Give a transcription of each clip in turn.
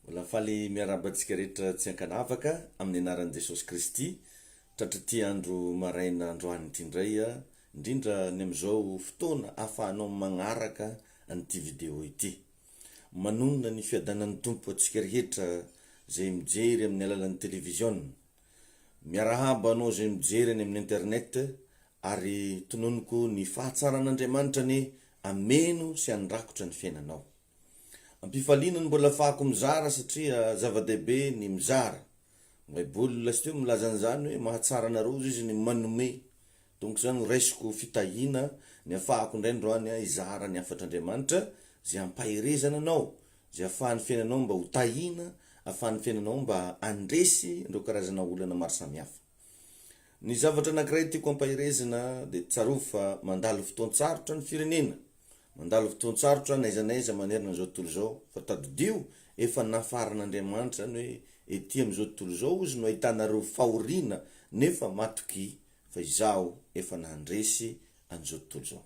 Mbola faly miarabantsika rehetra tsy ankanavaka amin'ny anaran'i Jesosy Kristy. Tratra ty andro maraina androany ty indray indrindra ny amizao fotoana ahafahanao magnaraka an'ity vidéo ity. Manonona ny fiadanan'ny tompo atsika rehetra zay mijery amin'ny alalan'ny televiziona. Miarahaba anao zay mijery any amin'ny internet ary tononoko ny fahatsaran'Andriamanitra ny ameno sy andrakotra ny fiainanao. Ampifaliana mbola fahako mizara satria zava-dehibe ny mizara. Baiboly lasteo milaza an'izany hoe mahatsara anareo izy ny manome. Donc zany resiko fitahina ny afahako indraindroany izara ny afatr'Andriamanitra zay ampahirezana anao, zay afahan'ny fiainanao mba ho tahina, afahan'ny fiainanao mba andresy ireo karazana olana maro samihafa. Ny zavatra anankiray tiako ampahirezana de tsarovy fa mandalo fotoan-tsarotra ny firenena. Mandalo fotoan-tsarotra n'aiza manerana zao tontolo zao, fa tadidio efa nafaran'Andriamanitra zany hoe ety am'izao tontolo zao izy no ahitanareo fahoriana nefa matoky fa izao efa nandresy an'izao tontolo zao.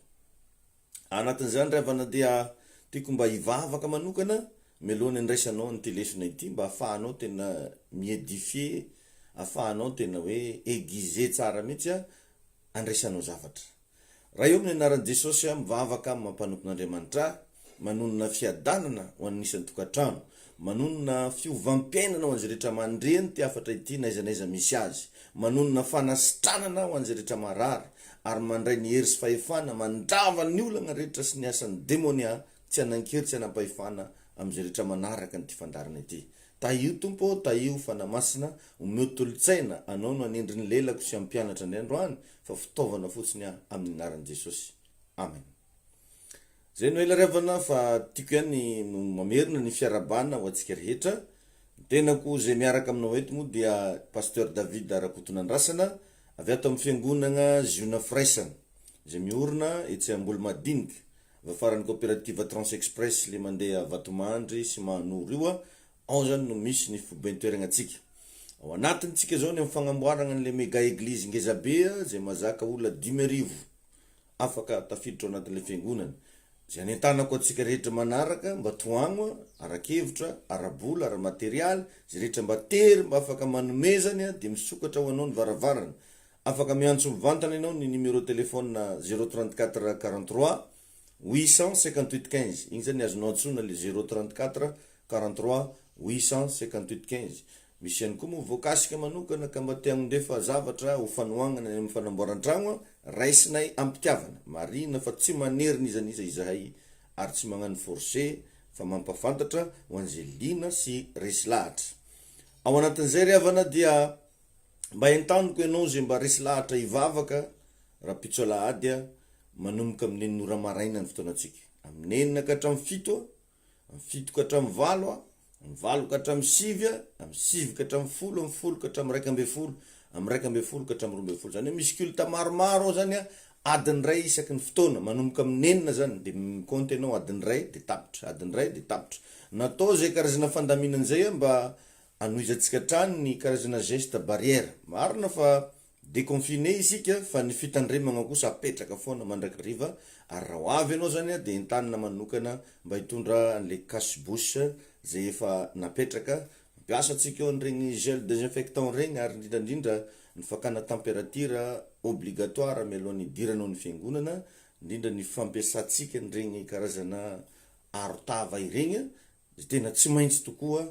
Anatin'izany ravana dia tiako mba hivavaka manokana melohany andraisanao an'ity lesona ity mba ahafahanao tena miedifier, ahafahanao tena hoe aiguiser tsara mihitsy andraisanao zavatra. Raha eo amin'ny anaran'i Jesosy mivavaka amin'ny mampanompon'Andriamanitra, manonona fiadanana ho an'isan'ny tokantrano, manonona fiovampiainana ho an'izay rehetra mandreny ty afatra ity n'aiza misy azy, manonona fanasitranana ho an'izay rehetra marary, ary mandray ny hery sy fahefana mandrava ny olana rehetra sy ny asan'ny demonia tsy hanan-kery tsy hanampahefana am'izay rehetra manaraka n'ity fandarana ity. Tahio tompo, tahio fanamasina, omeo tolotsaina, anao no anendry ny lelako sy ampianatra ny androany, fa fitaovana fotsiny amin'ny anaran'i Jesosy. Amen. Zay no elaravana fa tiako ihany mamerina ny fiarabana ho antsika rehetra. Tenako zay miaraka aminao eto moa dia Pasteur David Rakotonandrasana, avy ato amin'ny fiangonana Ziona Firaisana, zay miorina etsy Ambolimadinika, avy afaran'ny coopérative Transexpress le mandeha Vatomandry sy Mahanoro io ao zany no misy ny fobentoerana atsika. Ao anatintsika zao ny mifanamboarana an'le méga église ngezabe zay mazaka olona 10,000 afaka tafiditra ao anatin'le fiangonana. Zay anentanako atsika rehetra manaraka mba toagno, arakevitra, arabola, aramaterialy, zay rehetra mba tery mba afaka manomezany dia misokatra ho anao ny varavarana. Afaka miantso mivantana ianao ny numéro téléphone 034 43 858 15. Igny zany azonao antsona le 034 43 858 15. Misy ihany koa moa voakasika manokana ka mba te hagnondefa zavatra ho fanohagnana amin'ny fanamboaran-tragno, raisinay ampitiavana. Marina fa tsy manerina izaniza izahay ary tsy magnano forcé fa mampafantatra ho an'izay lina sy resy lahatra. Ao anatin'izay ravana dia mba entaniko ianao zay mba resy lahatra hivavaka raha pitsolahady manomboka amin'ny enina maraina ny fotoanatsika. Amin'ny enina ka hatramin'ny fito, amin'ny fito ka hatramin'ny valo, amin'ny valo ka hatramin'ny sivy, amin'ny sivy ka hatramin'ny folo, amin'ny folo ka hatramin'ny raika amby folo, amin'ny raika amby folo ka hatramin'ny roa amby folo. Zany hoe misy culte maromaro ao zany adiny ray isaky ny fotoana, manomboka amin'ny enina zany dia mikonty ianao adiny ray dia tapitra, adiny ray dia tapitra. Natao zay karazana fandaminana zay mba anohizatsika trano ny karazana geste barrière. Marina fa déconfiné isika fa ny fitandremana kosa apetraka foana mandrakariva, ary raha ho avy ianao zany dia entanina manokana mba hitondra an'le cache-bouche zay efa napetraka. Mampiasa antsika eo an'regny gel désinfectant regny, ary indrindra ny fakana température obligatoire mialohan'ny idiranao ny fiangonana, indrindra ny fampiasantsika n'regny karazana arotava iregny zay tena tsy maintsy tokoa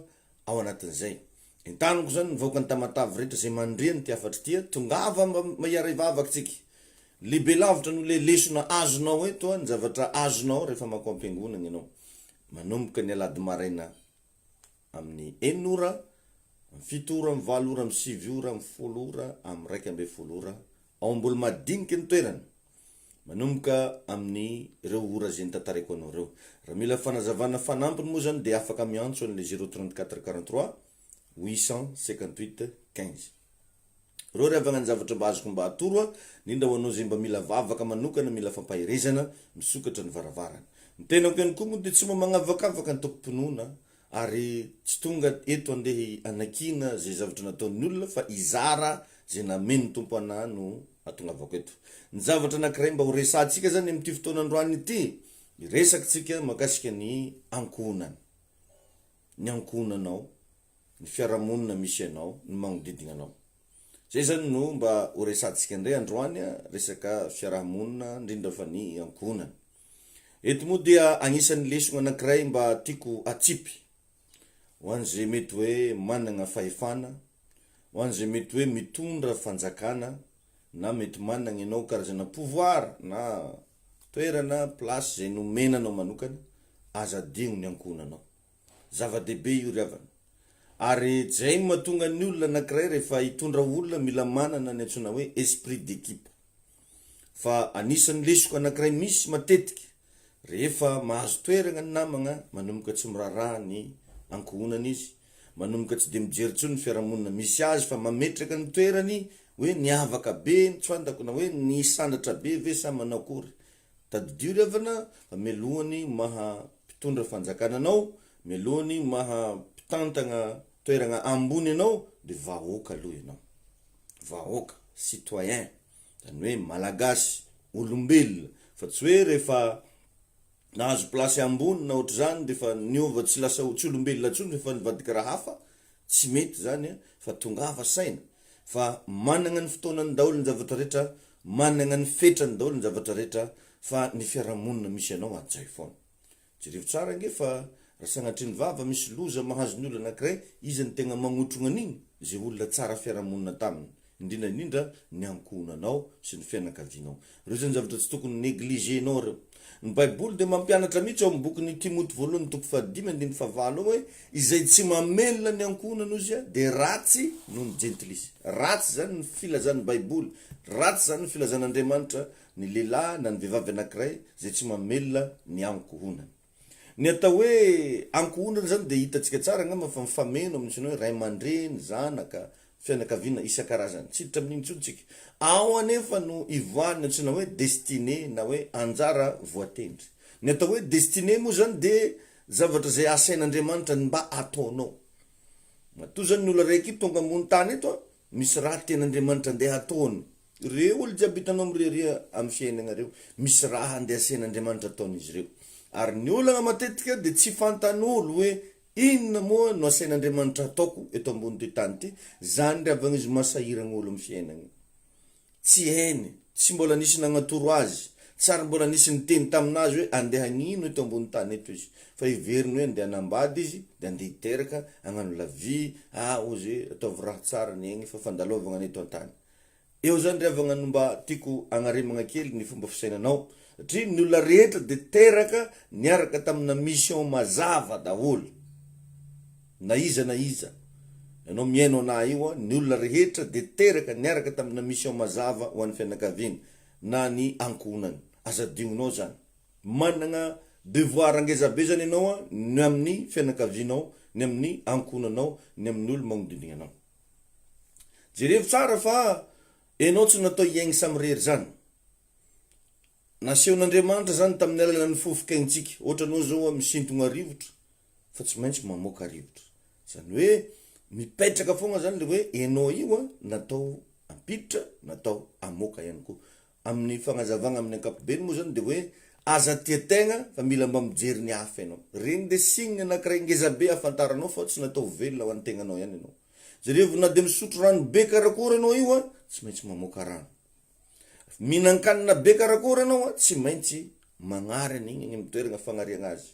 ao anatin'izay. Entaniko zany nivaoka ny tamatavy rehetra zay mandriany ty afatra tia, tongava mahiara ivavaka tsika. Lehibe lavitra no le lesona azonao eto, ny zavatra azonao rehefa makao am-piangonana ianao. Manomboka ny alady maraina amin'ny 9 ora, amin'ny 7 ora, amin'ny 8 ora, amin'ny 7 ora, amin'ny 10 ora, amin'ny 1 ora, ao ambolo madinika ny toerana. Manomboka amin'ny ireo ora zay nitantarako anao reo. Raha mila fanazavana fanampiny moa zany dia afaka miantso an'le 034 43 858 15. Reo ravagna ny zavatra mba azoko mba atoro, indrindra ho anao zay mba mila vavaka manokana, mila fampahirezana, misokatra ny varavarana. Ny tenako ihany koa moa dia tsy magnavakavaka ny tompom-pinoana, ary tsy tonga eto andeha anakina zay zavatra nataon'ny olona fa izara zay nameny tompo anahy no atongavako eto. Ny zavatra anankiray mba ho resantsika zany amin'ity fotoana androany ity, iresaka tsika makasika ny ankohonana. ny ankonanao, ny fiarahamonina misy anao, ny magnodidina anao. Zay zany no mba ho resantsika indray androany resaka fiarahamonina indrindra fa ny ankonana. Eto moa dia agnisan'ny lesona anankiray mba tiako atsipy ho an'izay mety hoe manana fahefana, ho an'izay mety hoe mitondra fanjakana, na mety manana ianao karazana pouvoir na toerana place zay nomenanao manokana, aza digno ny ankonanao. Zava-dehibe io ry havana. Ary zay no mahatonga ny olona anankiray rehefa hitondra olona mila manana ny antsoina hoe esprit d'équipe. Fa anisan'ny lesoko anankiray misy matetika rehefa mahazo toerana ny namagna, manomboka tsy miraharaha ny ankonana izy, manomboka tsy de mijery intsony ny fiarahamonina misy azy, fa mametraka ny toerany hoe niavaka be ny tsantako na hoe ny sandratra be ve sa manao akory. Tadidio ry havana, fa mialohany maha mpitondra fanjakana anao, mialohany maha mpitantana toerana ambony anao, de vahoaka aloha ianao. Vahoaka, citoyen, zany hoe malagasy, olombelona, fa tsy hoe rehefa nahazo place ambony na ohatry zany de fa niova tsy lasa tsy olombelona intsony rehefa nivadika raha hafa, tsy mety zany fa tongava saina. Fa manana ny fotoanany daholo ny zavatra rehetra, manana ny fetrany daholo ny zavatra rehetra, fa ny fiarahamonina misy anao adzay foana. Jereo tsara nge fa raha sanatry ny vava misy loza mahazo ny olona anankiray, izy ny tegna magnotrona an'igny zay olona tsara fiarahamonina taminy, indrindra ny ankonanao sy ny fianakavianao. Reo zany zavatra tsy tokony negligenao reo. Ny Baiboly de mampianatra mihitsy ao amin'ny bokin'ny Timoty voalohany toko 5:9 hoe izay tsy mamelona ny ankonana ozy de ratsy noho ny gentlisy. Ratsy zany ny filazan'ny Baiboly, ratsy zany ny filazan'Andriamanitra ny lehilahy na ny vehivavy anankiray zay tsy mamelona ny ankohonana. Ny atao hoe ankohonana zany de hitantsika tsara ngamba fa mifameno amin'ny hoe ray aman-dreny, zanaka, fianakaviana isan-karazany. Tsiditra amin'igny intsony tsika. Ao anefa no ivoahany antsona hoe destiné na hoe anjara voatendry. Ny atao hoe destiné moa zany de zavatra zay asain'Andriamanitra mba ataonao. Matoa zany ny olona raiky tonga ambony tany eto, misy raha tian'Andriamanitra andeha ataony. Reo olo jiaby hitanao mireharea amin'ny fiainana reo, misy raha andeha asain'Andriamanitra ataon'izy reo. Ary ny olana matetika de tsy fantan'olo hoe inona moa no asain'Andriamanitra ataoko eto ambony ty tany ty, zany ry avana izy masahirana olo amin'ny fiainana. Tsy hainy, tsy mbola nisy nagnatoro azy, tsary mbola nisy niteny taminazy hoe andeha hagnino eto ambony tany eto izy, fa iveriny hoe andeha hanambady izy de andeha hiteraka hagnano la vie, ozy ataovy raha tsara ny egny fa fandalovagna ny eto an-tany. Eo zany ry havana no mba tiako agnarimagna kely ny fomba fisainanao, satria ny olona rehetra de teraka niaraka tamina mission mazava daholo. Na iza na iza, ianao miaino ana io, ny olona rehetra de teraka niaraka tamina mission mazava ho an'ny fianakaviany na ny ankonany. Aza dionao zany, manana devoir angezabe zany ianao ny amin'ny fianakavianao, ny amin'ny ankonanao, ny amin'ny olo magnodidina anao. Jereo tsara fa ianao tsy natao iaigny samy rery zany. Nasehon'Andriamanitra zany tamin'ny alalan'ny fofokaintsika, ohatra anao zao misintona rivotra, fa tsy maintsy mamoaka rivotra. Zany hoe mipetraka fogna zany le hoe ianao io natao ampiditra, natao amoaka ihany koa. Amin'ny fagnazavagna amin'ny ankapobeny moa zany de hoe aza tia-tegna fa mila mba mijery ny hafa ianao. Regny de signe anankiray ngezabe afantaranao fa tsy natao velona ho antegnanao ihany ianao. Zareo na de misotro rano be karakory anao io tsy maintsy mamoaka rano. Minan-kanina be karakory anao tsy maintsy magnary an'igny ny mitoerana fagnariagna azy.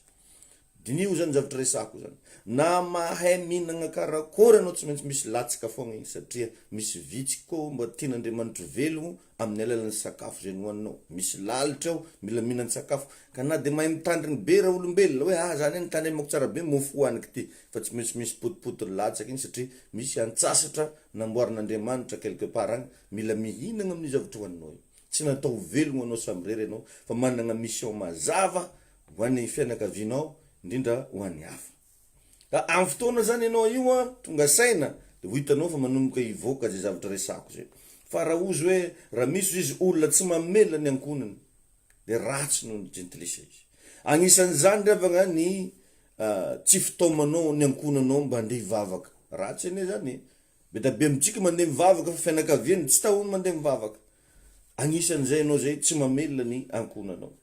Dinio zany zavatra resako zany. Na mahay mihinagna karakory anao tsy maintsy misy latsaka fogna igny satria misy vitsy koa mba tian'Andriamanitra velogno amin'ny alalan'ny sakafo zay nohaninao. Misy lalitra ao mila mihinan sakafo ka na de mahay mitandriny be raha olombelona hoe zany ny tany mako tsara be mofo hoaniky ty, fa tsy maintsy misy potipotiny latsaka igny satria misy antsasatra namboarin'Andriamanitra quelque part agny, mila mihinagna amin'ny zavatra hoaninao io. Tsy natao velogno anao samy rery anao, fa manana mission mazava ho an'ny fianakavianao, indrindra ho an'ny hafa. Ka amin'ny fotoana zany ianao io tonga saina de ho hitanao fa manomboka hivoaka zay zavatra resako zay. Fa raha ozy hoe raha misy izy olona tsy mamelona ny ankonany de ratsy noho ny gentlisy izy. Agnisan'izany ry havana ny tsy fitaomanao ny ankonanao mba andeha hivavaka. Ratsy ane zany. Be da be amintsika mandeha mivavaka fa fianakaviany tsy tahony mandeha mivavaka. Agnisan'izay ianao zay tsy mamelona ny ankonanao.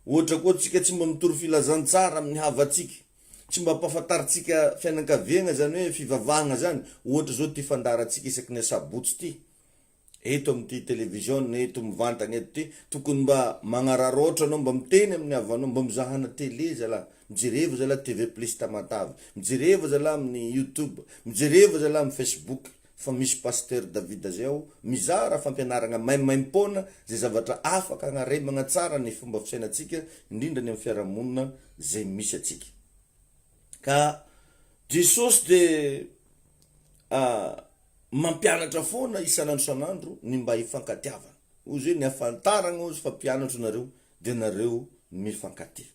Ohatra koa tsika tsy mba mitoro filazantsara amin'ny havatsika. tsy mba pahafantaritsika fianakaviana zany hoe fivavahana zany, ohatra zao ty fandaratsika isaky ny sabotsy ty eto amin'ty television eto mivantagna eto ty, tokony mba magnararotra anao, mba miteny amin'ny havanao, mba mizahana tele zala, mijereva zala TV Plus Tamatavy, mijereva zala amin'ny YouTube, mijereva zala amin'ny Facebook. Fa misy pasteur David zay ao mizara fampianarana maimaim-pona zay zavatra afaka agnaremagna tsara ny fomba fisainatsika, indrindra ny amin'ny fiarahamonina zay misy atsika. Ka Jesosy de mampianatra foana isanandro sanandro ny mba hifankatiavana. Ozy hoe ny afantaragna ozy fa mpianatra nareo de nareo mifankatia.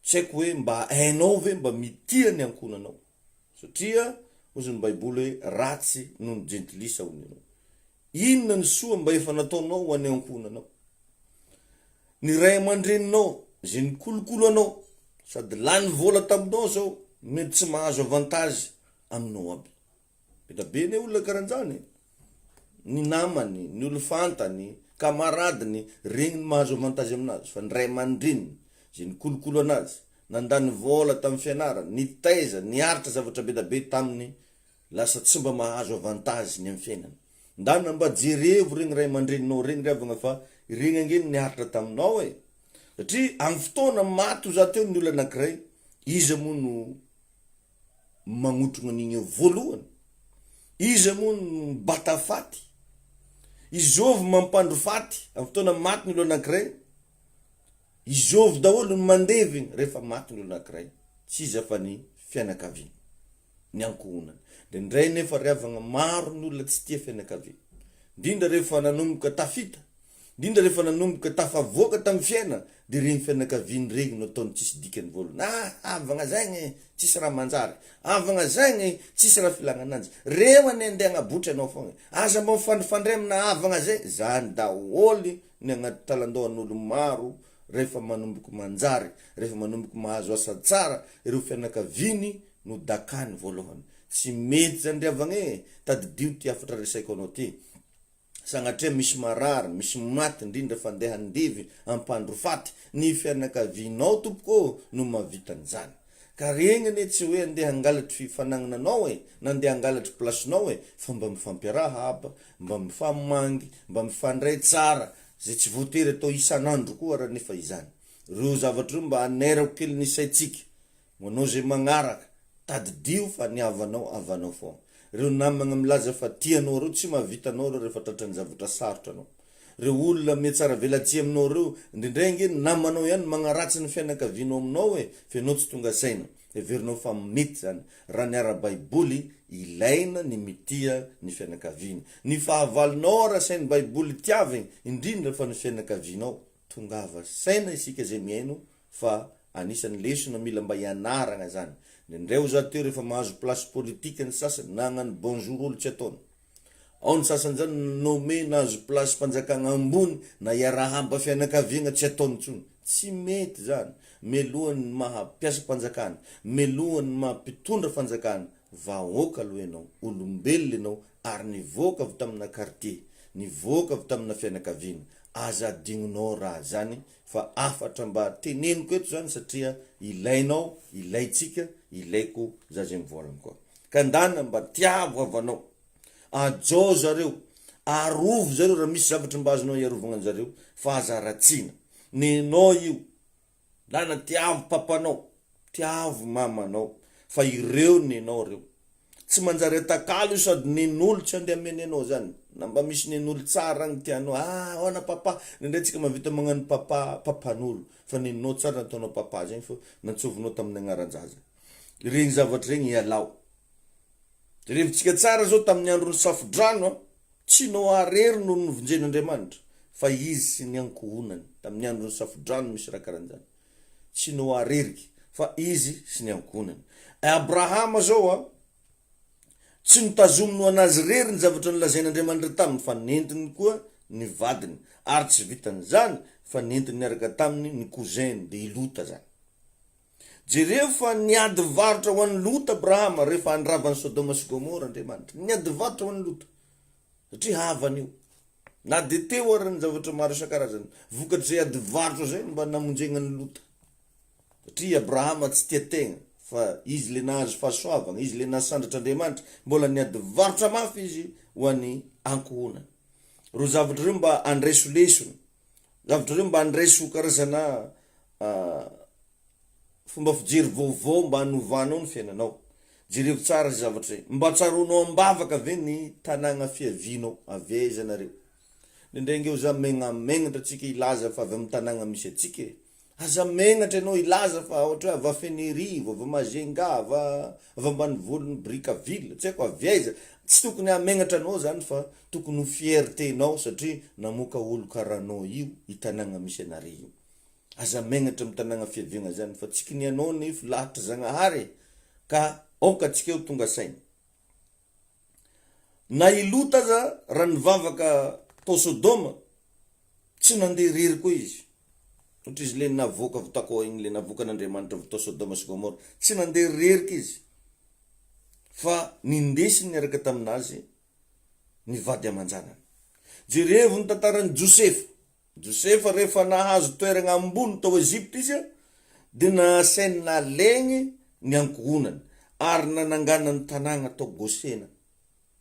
Tsy haiko hoe mba hainao ve mba mitia ny ankonanao, satria ozy ny Baiboly hoe ratsy noho ny gentilisa hono ianao. Inona ny soa mba efa nataonao ho any ankonanao? Ny ray aman-dreninao zay nikolokolo anao sady lany vola taminao zao mety tsy mahazo avantage aminao aby. Be ne olona karanjany, ny namany, ny olo fantany, kamaradiny, regny ny mahazo avantage aminazy. Fa ny ray aman-dreniny zay nikolokolo anazy, nandany vola tamin'ny fianarany, nitaiza, niaritra zavatra be taminy, lasa tsy mba mahazo avantage ny amin'ny fiainany. Ndana mba jerevo regny ray aman-dreninao regny ravagna fa regny angeny niaritra taminao e. Satria amin'ny fotoana maty za teo ny olo anankiray, iza moa no magnotrona an'igny voalohany, iza moa no bata faty, izovy mampandro faty amin'ny fotoana maty ny olo anankiray, izovy daholo ny mandevigny rehefa maty ny olo anankiray. Tsy iza fa ny fianakaviana, ny ankohonana. De ndray nefa riavagna maro ny olona tsy tia fianakaviana, indrindra rehefa nanomboka tafita, indrindra rehefa nanomboka tafavoaka tamin'ny fiaina, de regny fianakaviany regny no ataony tsisy dikany voalohany. Avagna zegny tsisy raha manjary, avagna zegny tsisy raha filagnananjy, reo ny andeha agnabotra anao fogna, aza mba mifandrifandray amina avagna zay. Zany daholy ny agnaty talandohan'olo maro rehefa manomboka manjary, rehefa manomboka mahazo asa tsara, ireo fianakaviany no dakany voalohany. Tsy mety zany riavagna e, tadidio ty afatra resaiko anao ty. Sagnatria misy marary, misy maty, indrindra fa andeha handevy ampandro faty, ny fianakavianao tompoko no mahavitan'izany. Ka regny ne tsy hoe andeha hangalatry fifanagnananao e, na andeha hangalatry plasinao e, fa mba mifampiaraha haba, mba mifamangy, mba mifandray tsara, zay tsy voatery atao isanandro koa raha nefa izany. Reo zavatra reo mba anerako kely ny saitsika, manao zay magnaraka, tadidio fa ny avanao foana. Reo namagna milaza fa tianao reo tsy mahavitanao reo rehefa tratran'ny zavatra sarotra anao. Reo olona metsara velatsia aminao reo, indrindray namanao ihany magnaratsy ny fianakavianao aminao e, fa ianao tsy tonga saina. Everinao fa mety zany. Raha ny ara-Baiboly, ilaina ny mitia ny fianakaviana. Ny fahavalonao raha sain'ny Baiboly tiaviny, indrindra fa ny fianakavianao, tongava saina isika zay miaino fa anisan'ny lesona mila mba ianaragna zany. Ndray za teo rehefa mahazo place politique ny sasany nagnano bonjour olo tsy ataony. Ao ny sasany zany nome nahazo place fanjakagna ambony na iarahamba fianakaviana tsy ataony tsony. Tsy mety zany. Melohany mahampiasa fanjakana, melohany mampitondra fanjakana, vahoaka aloha ianao, olombelona ianao, ary nivoaka avy tamina quartier, nivoaka avy tamina fianakaviana. Aza adinonao raha zany fa afatra mba teneniko eto zany satria ilainao, ilaitsika, ilaiko za zay mivolagna koa. Kandana mba tiavo avanao, ajao zareo, arovo zareo raha misy zavatra mba azonao iarovagna anjareo, fa azaratsina. Nenao io, dana tiavo papanao, tiavo mamanao, fa ireo nenao reo. Tsy manjary atakalo sady nen'olo tsy andeha menenao zany. Na mba misy nen'olo tsara ny tianao, ona papa, nendray tsika mavita magnano papan'olo, fa nenao tsara nataonao papa zany fa nantsovinao tamin'ny agnaran-jaza. Regny zavatra regny ialao. Revitsika tsara zao tamin'ny andro ny safodrano, tsy nao arery no novonjen'Andriamanitra, fa izy sy ny ankohonany. Tamin'ny andro ny safodrano misy raha karan'izany. Tsy nao areriky, fa izy sy ny ankohonany. Abrahama zao tsy nitazomino anazy rery ny zavatra nilazain'Andriamanitra taminy, fa nentiny koa ny vadiny. Ary tsy vitany zany, fa nentiny niaraka taminy ny cousin de ilota zany. Jereo fa niady varotra ho an'ny Lota Abrahama rehefa andravany Sodoma sy Gomora Andriamanitra. Niady varotra ho an'ny Lota. Satria havany io. Na de teo ary ny zavatra maro isan-karazany. Vokatry zay ady varotra zay mba namonjegna ny Lota. Satria Abrahama tsy tia tegna, fa izy le nahazo fahasoavagna, izy le nasandratra Andriamanitra, mbola niady varotra mafy izy ho an'ny ankohonana. Ro zavatra reo mba andreso lesona, zavatra reo mba andreso karazana fomba fijery vaovao mba hanovanao ny fiainanao. Jereo tsara zavatra reo, mba tsaronao ambavaka ve ny tanàgna fiavinao, aveza nareo. Ndraindray za megnamenatra tsika ilaza fa avy amin'ny tanàgna misy atsika. Aza megnatra anao ilaza fa ohatra va Fenerivo, va Mazenga, va Ambanivolo, Brickaville, tsy haiko aveza. Tsy tokony amenatra anao zany fa tokony ho fierté-nao satria namoaka olo karanao io itanàgna misy anareo. Aza megnatra amin'ny tanàgna fiaviagna zany fa tsy kinianao ny filahatra Zagnahary ka aoka atsika eo tonga saina. Na ilota za raha nivavaka tao Sodoma, tsy nandeha rery koa izy. Ohatra izy le navoaka vitako igny le navoaka n'Andriamanitra tao Sodoma sy Gomora, tsy nandeha rerika izy. Fa nindesiny niaraka taminazy nivady aman-janany. Jereo ny tantaran'i Josefa. Josefa rehefa nahazo toeragna ambony tao Egypte izy, dia nasainy nalegny ny ankohonany ary nanangana ny tanàgna tao Gosena.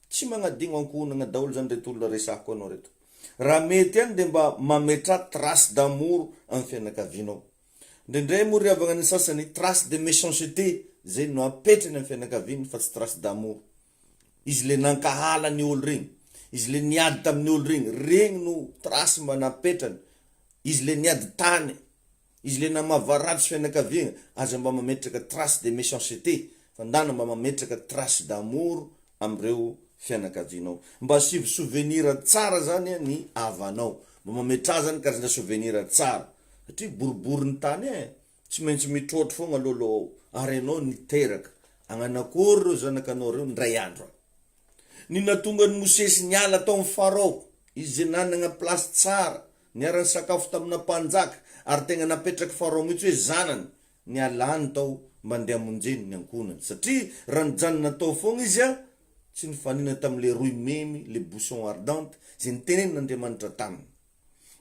Tsy magnadigno ankohonana daholo zany reto olona resahako anao reto. Raha mety any dia mba mametra trace d'amour amin'ny fianakavianao. Ndraindray moa ry avagna ny sasany trace de méchanceté zay no apetrany amin'ny fianakaviany fa tsy trace d'amour. Izy le nankahala ny olo regny, izy le niady tamin'ny olo regny no trace mba napetrany. Izy le niady tany, izy le namavaratsy fianakaviana, aza mba mametraka trace de méchanceté, fa ndana mba mametraka trace d'amour amreo fianakavianao. Mba sivy souvenir tsara zany ny avanao, mba mametra zany karazana souvenir tsara. Satria boribory ny tany tsy maintsy mitrotro fogna lolo ary anao niteraka. Agnanakory reo zanakanao reo ndray andro. Ny natonga ny Mosesy niala tao amin'ny Farao, izy nanana place tsara, niara sakafo tamina mpanjaka, ary tegna napetraka Farao mihitsy hoe zanany, nialany tao mba andeha monjeny ny ankohonany. Satria raha nijanona tao fogna izy tsy nifanina tamin'le roy memy, le bouchon ardente, zay nitenen'Andriamanitra taminy.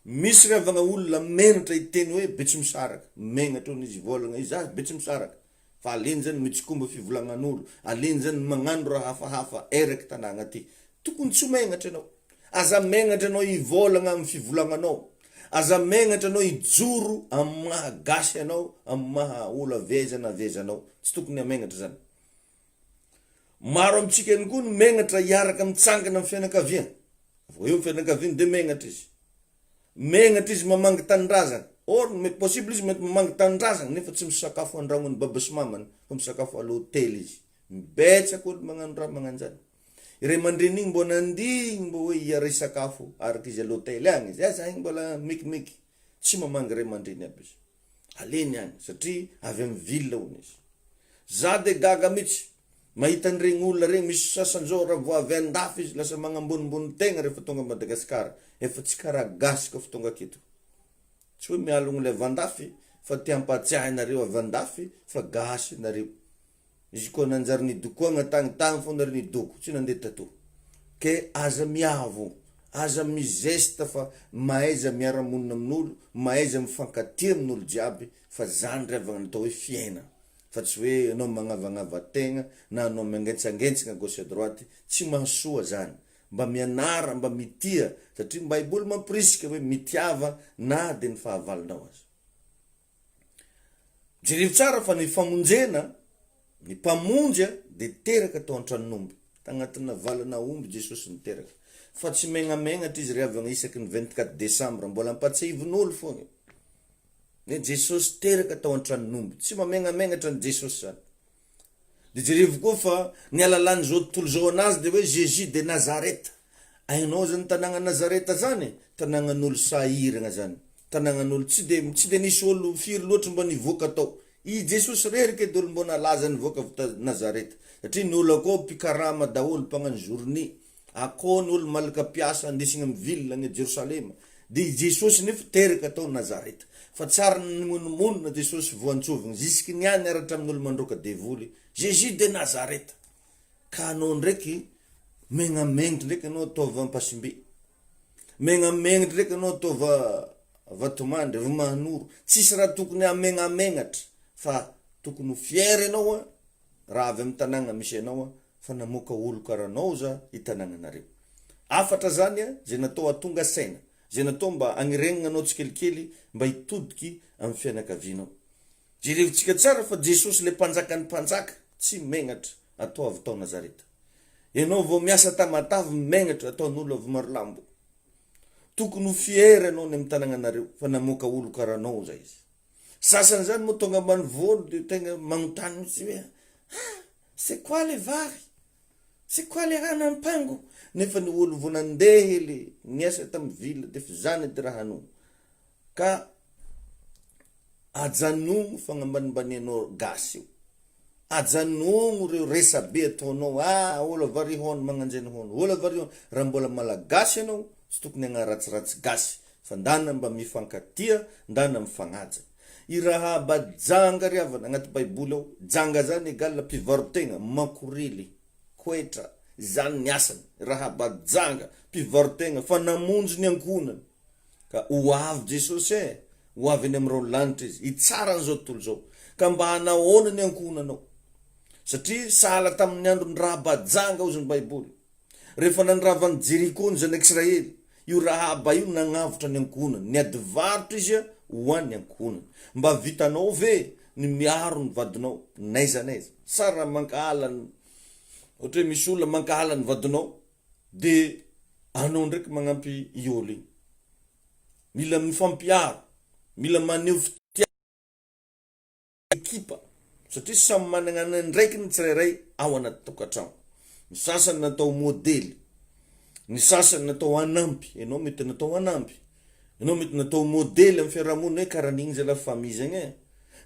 Misy ravagna olona menatra iteny hoe betsimisaraka, megnatra hono izy volagna izy betsimisaraka. Fa aleny zany mitsikomba fivolagnan'olo, aleny zany magnano raha hafahafa eraka tanàgna ty. Tokony tsy megnatra anao. Aza megnatra anao ivolagna amin'ny fivolagnanao. Aza megnatra anao ijoro amin'ny maha gasy anao, amin'ny maha olo avezanao. Tsy tokony megnatra zany. Maro amitsika ihany koa no megnatra iaraka mitsangana amin'ny fianakaviana. Eo amin'ny fianakaviana dia megnatra izy. Megnatra izy mamangy tanindrazana. Or, possible izy mety mamangy tanindrazana nefa tsy misakafo andragnony baba sy mamany, fa misakafo alôtely izy. Mibetsaka olo magnano raha magnanjany. Iray aman-dreny igny mbo nandigny mbo hoe hiare sakafo araka izy alôtely agny izy. Zah igny mbola mekimeky. Tsy mamangy iray aman-dreny aby izy. Aleny agny satria avy amin'ny ville hono izy. Za de gaga mitsy. Mahita an'iregny olona regny misy sasan'izao raha vao avy andafy izy lasa magnambonimbony tegna rehefa tonga Madagasikara. Efa tsy karaha gasy koa fa tonga aketo. Tsy hoe mialogno le avy andafy fa te hampatsiahy nareo avy andafy fa gasy nareo. Izy koa nanjary nidokoagna tagny fô nary nidoko, tsy nandeha tato. Ke aza miavo, aza mizesta fa mahaiza miara-monina amin'olo, mahaiza mifankatia amin'olo jiaby, fa zany ry avagna natao hoe fiaina. Fa tsy hoe anao magnavagnava tegna na anao mangentsangetsana gauche à droite, tsy mahasoa zany. Mba mianara, mba mitia, satria Baiboly mampirisika hoe mitiava na de ny fahavalonao azy. Jereo tsara fa ny famonjena, ny mpamonjya de teraka tao an-tranon'omby. Tagnatina valana omby Jesosy niteraka. Fa tsy megnamenatra izy ry avagna isaky ny 24 décembre mbola ampatsiavin'olo fogna. Ne Jesosy teraka tao an-tranon'omby, tsy mamenamenatra ny Jesosy zany. De jereo koa fa ny alalany zao tontolo zao anazy de hoe Jésus de Nazareth. Ainao zany tanàgna Nazareta zany, tanàgnan'olo sahiragna zany. Tanàgnan'olo tsy de nisy olo firy loatra mba nivoaka tao. I Jesosy rerika de olo mbona laza nivoaka avy Nazareta. Satria ny olo akao mpikarama daholo mpagnano journée. Akao ny olo malaka piasa andesigna amin'ny ville agny Jerusalema. De i Jesosy nefa teraka tao Nazareta. Fa tsara monina Jesosy voantsovina zisky niany aratra amin'olo mandroka devoly. Jésus de Nazareth. Ka anao ndraiky megnamenitra ndraiky anao ataova ampasimbe. Megnamenitra ndraiky anao ataova vatomandry, mahanoro. Tsisy raha tokony amenamenatra fa tokony fier anao raha avy amin'ny tanàgna misy anao fa namoaka olo karanao za itanàgnanareo. Afatra zany zay natao atonga saina, zay natao mba agniregnana anao tsikelikely mba hitodiky amin'ny fianakavianao. Jerevintsika tsara fa Jesosy le mpanjakan'ny mpanjaka tsy megnatra atao avy tao Nazareta. Ianao vao miasa tamatavy megnatra ataon'olo avy Marolambo. Tokony fier anao ny amin'ny tanàgnanareo fa namoaka olo karanao zay izy. Sasany zany moa tonga ambany volo de tegna magnontany mitsy hoe c'est quoi les vary? C'est quoi les ranam-pango? Nefa ny olo vao nandeha le niasa tamin'ny vila de fa zany edy raha no. Ka ajanogno fagnambanimbanianao gasy io. Ajanogno reo resabe ataonao, olo vary hono magnanjeny hono, olo vary hono, raha mbola malagasy anao, tsy tokony agnaratsiratsy gasy, fa ndana mba mifankatia, ndana mifagnaja. I Rahaba janga riavana agnaty baiboly ao, janga zany egale mpivarotegna, makorily, koetra, zany ny asany. Rahaba janga, mpivarotegna, fa namonjy ny ankonany. Ka hoavy Jesosy hoavy any am'reo lanitra izy, itsara an'izao tontolo zao. Ka mba hanahoana ny ankonanao. Satria sahala tamin'ny andro ny Rahaba janga ozy ny baiboly. Rehefa nandravan'ny Jeriko ny zanak'Israely, io Rahaba io nagnavotra ny ankonany, ny adivarotra izy hoan'ny ankonany. Mba vitanao ve ny miaro ny vadinao, naiza naiza. Sara mankahala ny, ohatra hoe misy olona mankahala ny vadinao, de anao ndraiky magnampy iolo igny. Mila mifampiaro, mila maneho fitiavana ekipa. Satria samy managna ny ndraiky ny tsirairay ao anaty tokantrano. Ny sasany natao modely, ny sasany natao anampy, ianao mety natao anampy. Ianao mety natao modely amin'ny fiarahamonina hoe karaha n'igny zay la famille zegny.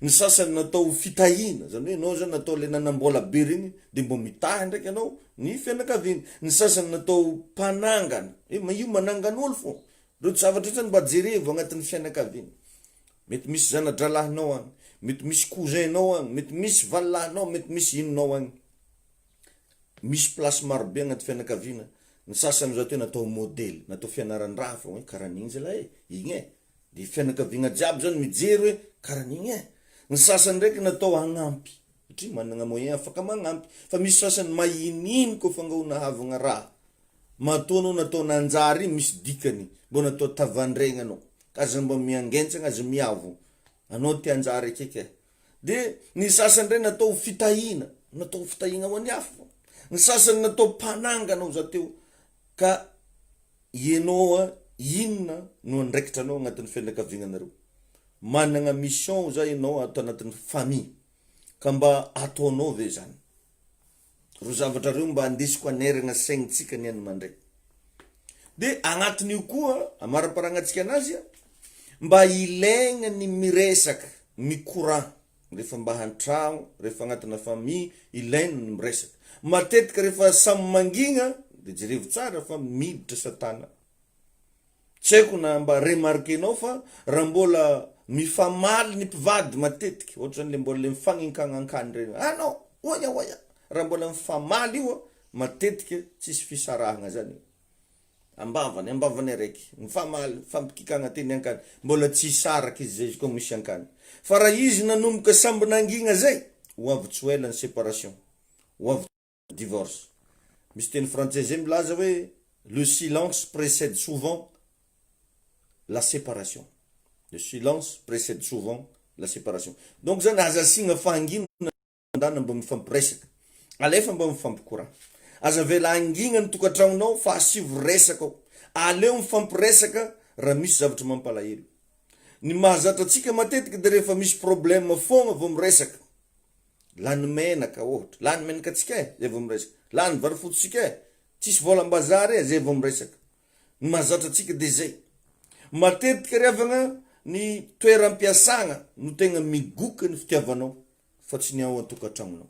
Ny sasany natao fitahina, zany hoe ianao zany natao le nanambola be regny de mbo mitahy ndraiky ianao ny fianakaviana. Ny sasany natao mpanangana, io manangan'olo fo. Reo zavatra zany mba jerevo agnatin'ny fianakaviana. Mety misy zanadralahinao agny, mety misy cousinao agny, mety misy valahinao, mety misy inonao agny. Misy place marobe agnaty fianakaviana. Ny sasany zao tena natao modely, natao fianaran-draha fa hoe karaha n'igny zala igny de fianakaviana jiaby zany mijery hoe karaha n'igny Ny sasany ndraiky natao agnampy, satria managna moyen afaka magnampy. Fa misy sasany mahininy ko fangahoana havagna raha. Matono natao nanjary misy dikany, mbo natao tavandregna anao. Kaza mbo miangentsagna azy miavo. Anao te anjary akeke. De ny sasany ndray natao fitahina, natao fitahina ho an'ny hafa. Ny sasany natao mpanangana ho zateo. Ka ianao inona no andraikitra anao agnatin'ny fianakaviananareo. Managna mission za ianao atao anatin'ny famille. Ka mba ataonao ve zany. Ro zavatra reo mba andesiko aneragna saignintsika ny andro mandray. De agnatin'io koa amara-parangatsika anazy mba ilaigna ny miresaka, mikorana. Rehefa mba hantragno, rehefa agnatina famille, ilaigna ny miresaka. Matetika rehefa samy mangigna de jerevo tsara fa miditra satana. Tsy haiko na mba remarquenao fa raha mbola mifamaly ny mpivady matetika, ohatra le mbola mifagninkagnankany regny. No, oya. Raha mbola mifamaly io matetika tsisy fisarahagna zany. Ambavany araiky, mifamaly, fampikikagna teny ankany, mbola tsy saraka izy zay koa misy ankany. Fa raha izy nanomboka samby nangigna zay, hoavy tsy ela ny séparation, hoavy divorce. Misy teny français zay milaza hoe le silence précède souvent la séparation. Le silence précède souvent la séparation. Donc zany aza signa fahangina ndana mba mifampiresaka. Alefa mba mifampikorana. Aza vela angina ny tokantragnonao fa asivo resaka ao. Aleo mifampiresaka raha misy zavatra mampalahelo. Ny mahazatra atsika matetika de rehefa misy problème fogna vao miresaka. Lany menaka ohatra, lany menaka atsika zay vao miresaka. Lany vary fototsika tsisy volam-bazary zay vao miresaka. Ny mahazatra atsika de zay. Matetika riavagna ny toeram-piasagna no tegna migoka ny fitiavanao fa tsy ny ao an-tokantragnonao.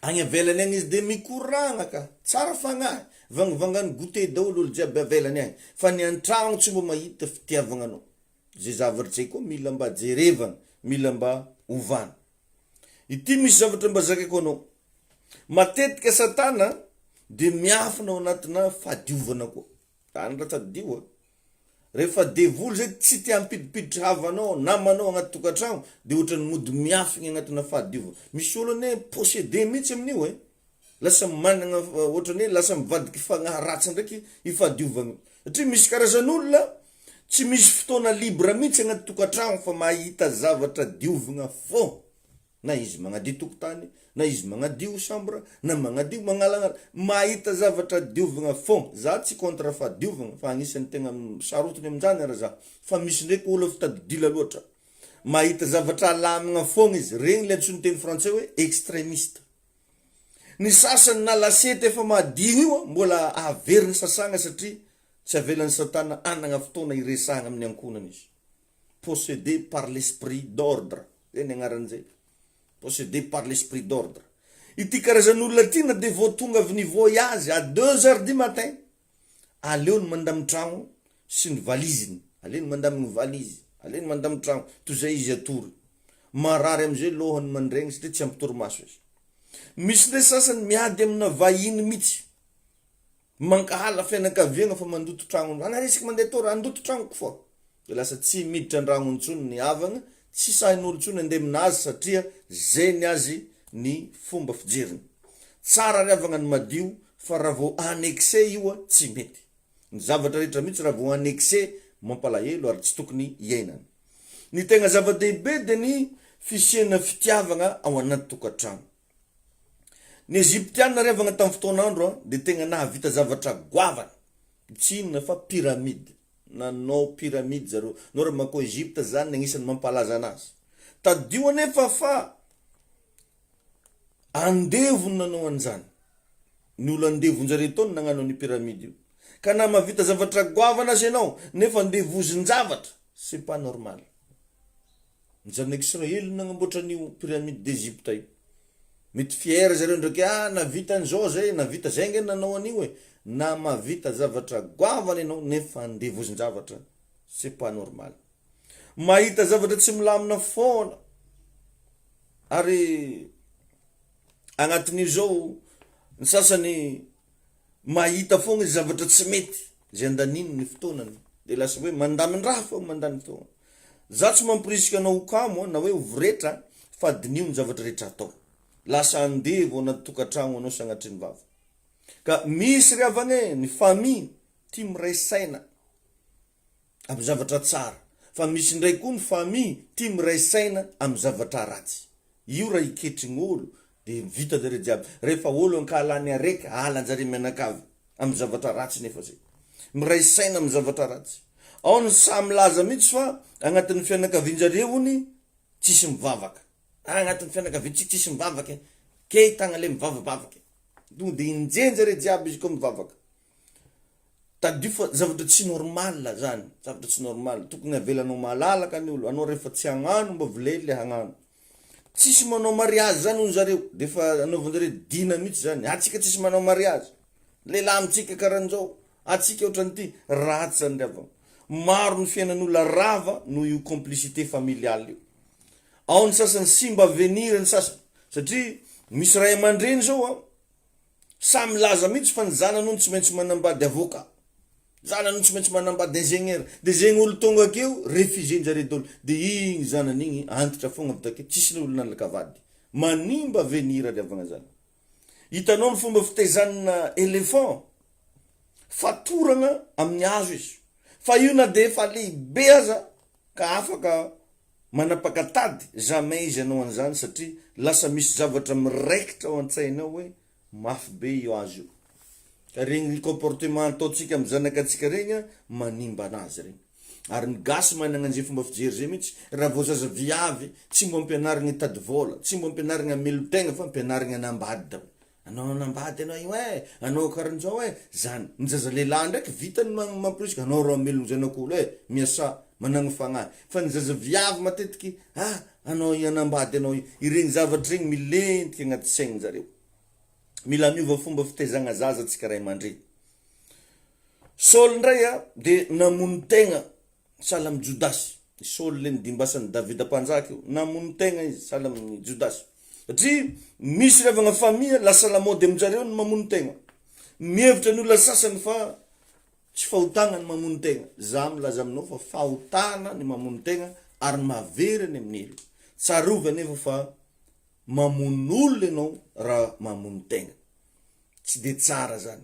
Agny avelany agny izy de mikoragna ka, tsara fagnahy, vangavangany gote daolo olo jiaby avelany agny, fa ny an-tragno tsy mbo mahita fitiavagna anao. Zay zavatra zay koa mila mba jerevana, mila mba ovana. Ity misy zavatra mba zakaiko anao. Matetika satana de miafina ao anatina fahadiovana koa. Tany raha tadio rehefa devoly zay tsy tia ampidipiditry havanao namanao agnaty tokantrano de ohatrany mody miafigny agnatina fahadiovana. Misy olo ne possédé mihitsy amin'io lasa managna ohatrany lasa mivadiky fagnahy ratsy ndraiky ifadiovagna satria misy karazan'olona tsy misy fotoana libre mihitsy agnaty tokantrano fa mahita zavatra diovagna fô, na izy magnadio tokotany, na izy magnadio chambre, na magnadio magnalana, mahita zavatra diovagna fô. Za tsy contre fadiovagna fa agnisan'ny tegna sarotiny amin'izany ara za, fa misy ndraiky olo fitadidila loatra mahita zavatra alamagna fôgna izy, regny le antsoiny teny frantsay hoe extrémiste. Ny sasany na lasety efa madio io mbola averiny sasagna satria tsy avelan'ny satana anagna fotoana iresahagna amin'ny ankonany izy. Possédé par l'esprit d'ordre, zay ny agnaran'izay. Possédé par l'esprit d'ordre. Ity karazan'olona ty na de vao tonga avy ny voyage à 2h du matin, aleony mandamy tragno sy ny valiziny, aleony mandamy ny valizy, aleony mandamy tragno toy zay izy atory. Marary am'izay lohany mandregny satria tsy ampitoromaso izy. Misy le sasany miady amina vahiny mihitsy, mankahala fianakaviagna fa mandoto tragno, anarisika mandeha tory andoto tragnoko fô. De lasa tsy miditra andragno intsony ny havagna, tsy sahin'olo intsony andeha aminazy satria zay ny azy ny fomba fijeriny. Tsara ry havagna ny madio fa raha vao annexé io tsy mety. Ny zavatra rehetra mihitsy raha vao annexé mampalahelo ary tsy tokony iainana. Ny tegna zava-dehibe de ny fisiana fitiavagna ao anaty tokantrano. Ny Egyptianina ry havagna tamin'ny fotoanandro de tegna nahavita zavatra goavana. Tsy inona fa pyramide. Nanao pyramide zareo. No raha manko Egypte zany agnisan'ny mampalaza anazy. Tadio anefa fa andevony nanao an'izany. Ny olo andevon-jareo tao nagnano ny pyramide io. Ka na mahavita zavatra goavana azy ianao nefa andevozin-javatra, c'est pas normal. Ny zanak'i Israely nagnamboatra an'io pyramide d'Egypte io. Mety fiera zareo ndraiky navita an'izao zay, navita zay nge nanao an'io na mahavita zavatra goavana ianao nefa andevozin-javatra, c'est pas normal. Mahita zavatra tsy milamina foana ary agnatin'izao ny sasany mahita foana izy zavatra tsy mety zay andaniny ny fotoanany de lasa hoe mandamy raha fô mandany fotoana. Za tsy mampirisika anao kamo na hoe ovoretra fa dinio ny zavatra rehetra atao. Lasa andevo anaty tokantrano anao sagnatry ny vava. Ka misy ry havagna ny famille tia miray saina amin'ny zavatra tsara, fa misy ndray koa ny famille tia miray saina amin'ny zavatra ratsy. Io raha iketrigny olo de vita zareo jiaby. Rehefa olo ankahalany araiky halanjare mianakavy amin'ny zavatra ratsy nefa zay. Miray saina amin'ny zavatra ratsy. Ao ny samy laza mihitsy fa agnatin'ny fianakavian-jareo ony tsisy mivavaka. Agnatin'ny fianakavian-tsika tsisy mivavaka. Ke tagna le mivavavavaka. De injenjare jiaby izy koa mivavaka. Tadio fa zavatra tsy normal zany, zavatra tsy normal. Tokony avelanao malalaka ny olo. Anao rehefa tsy hagnano mba vilely le hagnano. Tsisy manao mariage zany hono zareo. Defa anaovanjareo dina mihitsy zany. Atsika tsisy manao mariage. Lehilahy amitsika karan'izao. Atsika ohatran'ity ratsy zany ravagna. Maro ny fiainan'olona rava no io complicité familiale io. Ao ny sasany simba avenir ny sasany. Satria misy ray aman-dreny zao samy laza mihitsy fa ny zanany tsy maintsy manambady avocat. Zanany tsy maintsy manambady ingénieur. De zegny olo tonga akeo refusé-njare dolo. De igny zanany igny antitra fogna avy takeo tsisy olo nalakavady. Manimba avenir ry havagna zany. Hitanao ny fomba fitezanana éléphant. Fatoragna amin'ny hazo izy. Fa io na de efa lehibe aza ka afaka manapakatady, jamais izy anao an'izany satria lasa misy zavatra miraikitra ao an-tsainao hoe mafy be io azo io. Ka regny comportement ataontsika amin'ny zanakatsika regny manimba anazy regny. Ary ny gasy managna an'izay fomba fijery zay mihitsy. Raha vao zaza viavy tsy mbo ampianarigny tady vola, tsy mbo ampianarigny amelo-tegna fa ampianarigny anambady dao. Anao anambady anao io anao karan'izao zany. Ny zaza lehilahy ndraiky vitany mampirisika anao ro amelogno zanak'olo miasa managno fagnahy. Fa ny zaza viavy matetiky anao anambady anao ireny zavatra regny milentika agnaty saigny zareo. Mila miova fomba fitezagna zaza tsika ray aman-dreny. Saul ndray de namono tegna sahala amin'ny Jodasy. Saul le nidimbasan'ny Davida mpanjaka io, namono tegna izy sahala amin'ny Jodasy. Satria misy ravagna famille lasa lamody aminjareo ny mamono tegna. Mihevitra ny olona sasany fa tsy fahotana ny mamono tegna. Za milaza aminao fa fahotana ny mamono tegna ary maveriny amin'ny elo. Tsarovy anefa fa mamono olona ianao raha mamono tegna. Tsy de tsara zany.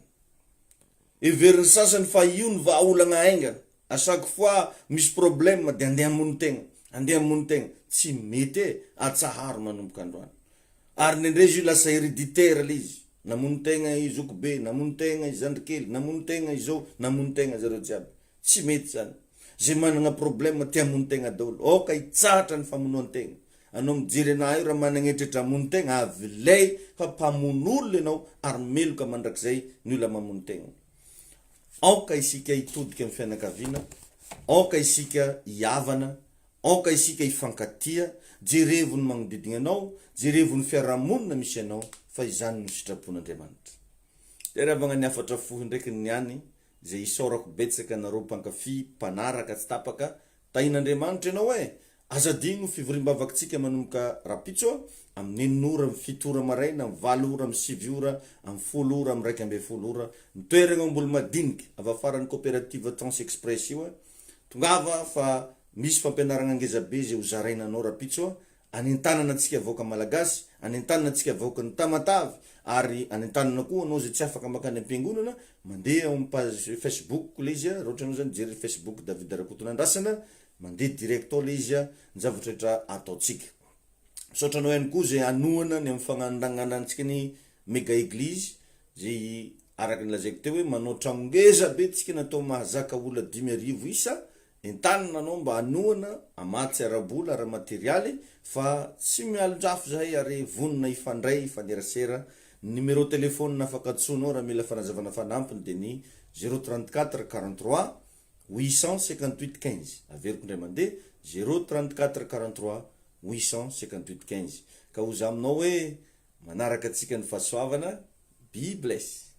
Everiny sasany fa io ny vahaolagna aingana. À chaque fois misy problème de andeha hamono tegna. Andeha hamono tegna. Tsy mety e. Atsaharo manomboka androany. Ary nendreo izy io lasa héréditaire le izy. Namono tegna i zokibe, namono tegna i zandrikely, namono tegna izao, namono tegna zareo jiaby. Tsy mety zany. Zay manana problème te hamono tegna daholo. Oka hitsahatra ny famonoan tegna. Anao mijery anahy io raha managnetratra hamono tegna, avilay fa mpamono olona ianao ary meloka mandrakizay ny olona mamono tegna. Aoka isika hitodika amin'ny fianakaviana, aoka isika hiavana, aoka isika hifankatia, jerevo ny magnodidina anao, jerevo ny fiarahamonina misy anao, fa izany no sitrapon'Andriamanitra. Ravagna ny afatra fohy ndraiky niany, zay isaorako betsaka nareo mpankafy, mpanaraka, tsy tapaka, tahin'Andriamanitra ianao e. Azadigno fivoriam-bavakantsika manomboka rapitso amin'ny 9 ora, 7 ora maraina, 8 ora, 7 ora, 10 ora, 1 ora, mitoeragna ambolo madinika avy afaran'ny coopérative Trans Express io. Tongava fa misy fampianarana angezabe zay ho zarainanao rapitso, anentanana antsika vahoaka malagasy, anentanana antsika vahoaka ny Tamatavy, ary anentanana koa anao zay tsy afaka makany am-piangonana, mandeha amin'ny page Facebook le izy, raha ohatra anao zany jery Facebook David Rakotonandrasana, mandeha direct ao le izy ny zavatra rehetra ataontsika. Misaotra anao ihany koa zay anoana ny amin'ny fagnandanganantsika ny méga église, zay araka ny lazaiko teo hoe manao trano ngeza be tsika natao mahazaka olona 5,000 isa. Entanana anao mba anoana amatsy arabola ara materialy, fa tsy mialondrafo zahay ary vonona ifandray ifanerasera. Numéro téléphone afaka atsonao raha mila fanazavana fanampiny de ny 034 43 858 15. Averiko ndray mandeha 034 43 858 15. Ka oza aminao hoe manaraka atsika ny fahasoavana. Be bless.